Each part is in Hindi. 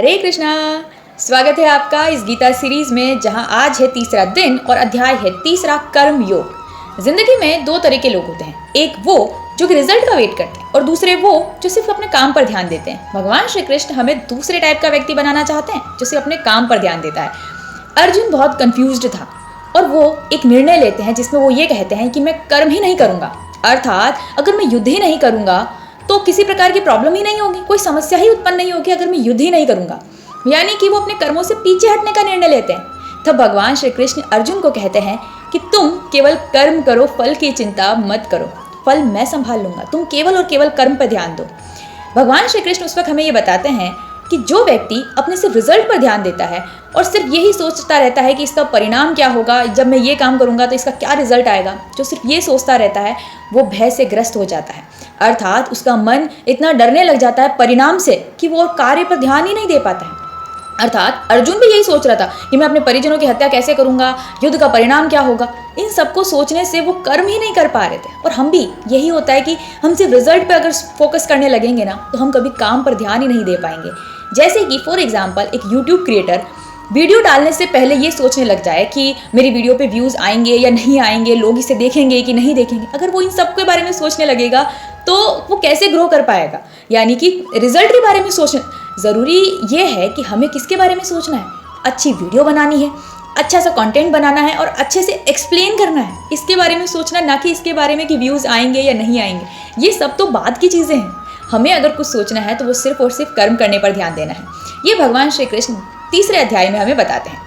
हरे कृष्णा। स्वागत है आपका इस गीता सीरीज में, जहां आज है तीसरा दिन और अध्याय है तीसरा, कर्म योग। जिंदगी में दो तरह के लोग होते हैं, एक वो जो कि रिजल्ट का वेट करते हैं और दूसरे वो जो सिर्फ अपने काम पर ध्यान देते हैं। भगवान श्री कृष्ण हमें दूसरे टाइप का व्यक्ति बनाना चाहते हैं जो सिर्फ अपने काम पर ध्यान देता है। अर्जुन बहुत कंफ्यूज्ड था और वो एक निर्णय लेते हैं जिसमें वो ये कहते हैं कि मैं कर्म ही नहीं करूंगा, अर्थात अगर मैं युद्ध ही नहीं करूंगा तो किसी प्रकार की प्रॉब्लम ही नहीं होगी, कोई समस्या ही उत्पन्न नहीं होगी अगर मैं युद्ध ही नहीं करूंगा। यानी कि वो अपने कर्मों से पीछे हटने का निर्णय लेते हैं। तब भगवान श्री कृष्ण अर्जुन को कहते हैं कि तुम केवल कर्म करो, फल की चिंता मत करो, फल मैं संभाल लूंगा, तुम केवल और केवल कर्म पर ध्यान दो। भगवान श्री कृष्ण उस वक्त हमें ये बताते हैं कि जो व्यक्ति अपने सिर्फ रिजल्ट पर ध्यान देता है और सिर्फ यही सोचता रहता है कि इसका परिणाम क्या होगा, जब मैं ये काम करूंगा तो इसका क्या रिजल्ट आएगा, जो सिर्फ ये सोचता रहता है वो भय से ग्रस्त हो जाता है। अर्थात उसका मन इतना डरने लग जाता है परिणाम से कि वो कार्य पर ध्यान ही नहीं दे पाता है। अर्थात अर्जुन भी यही सोच रहा था कि मैं अपने परिजनों की हत्या कैसे करूंगा, युद्ध का परिणाम क्या होगा। इन सबको सोचने से वो कर्म ही नहीं कर पा रहे थे। और हम भी यही होता है कि हम सिर्फ रिजल्ट पर अगर फोकस करने लगेंगे ना तो हम कभी काम पर ध्यान ही नहीं दे पाएंगे। जैसे कि फॉर एग्जाम्पल एक यूट्यूब क्रिएटर वीडियो डालने से पहले ये सोचने लग जाए कि मेरी वीडियो पे व्यूज़ आएंगे या नहीं आएंगे, लोग इसे देखेंगे कि नहीं देखेंगे। अगर वो इन सब के बारे में सोचने लगेगा तो वो कैसे ग्रो कर पाएगा। यानी कि रिजल्ट के बारे में सोचना ज़रूरी ये है कि हमें किसके बारे में सोचना है, अच्छी वीडियो बनानी है, अच्छा सा कंटेंट बनाना है और अच्छे से एक्सप्लेन करना है, इसके बारे में सोचना, ना कि इसके बारे में कि व्यूज़ आएंगे या नहीं आएंगे। ये सब तो बाद की चीज़ें हैं। हमें अगर कुछ सोचना है तो वो सिर्फ और सिर्फ कर्म करने पर ध्यान देना है। ये भगवान श्री कृष्ण तीसरे अध्याय में हमें बताते हैं।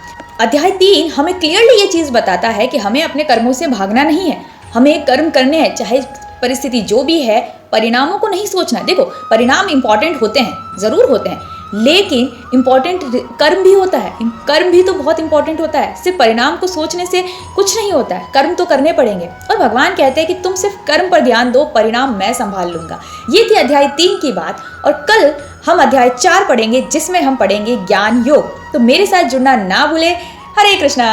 अध्याय 3 हमें क्लियरली ये चीज़ बताता है कि हमें अपने कर्मों से भागना नहीं है, हमें कर्म करने हैं, चाहे परिस्थिति जो भी है। परिणामों को नहीं सोचना। देखो, परिणाम इंपॉर्टेंट होते हैं, ज़रूर होते हैं, लेकिन इंपॉर्टेंट कर्म भी होता है, कर्म भी तो बहुत इंपॉर्टेंट होता है। सिर्फ परिणाम को सोचने से कुछ नहीं होता है, कर्म तो करने पड़ेंगे। और भगवान कहते हैं कि तुम सिर्फ कर्म पर ध्यान दो, परिणाम मैं संभाल लूंगा। ये थी अध्याय 3 की बात। और कल हम अध्याय 4 पढ़ेंगे जिसमें हम पढ़ेंगे ज्ञान योग। तो मेरे साथ जुड़ना ना भूले। हरे कृष्णा।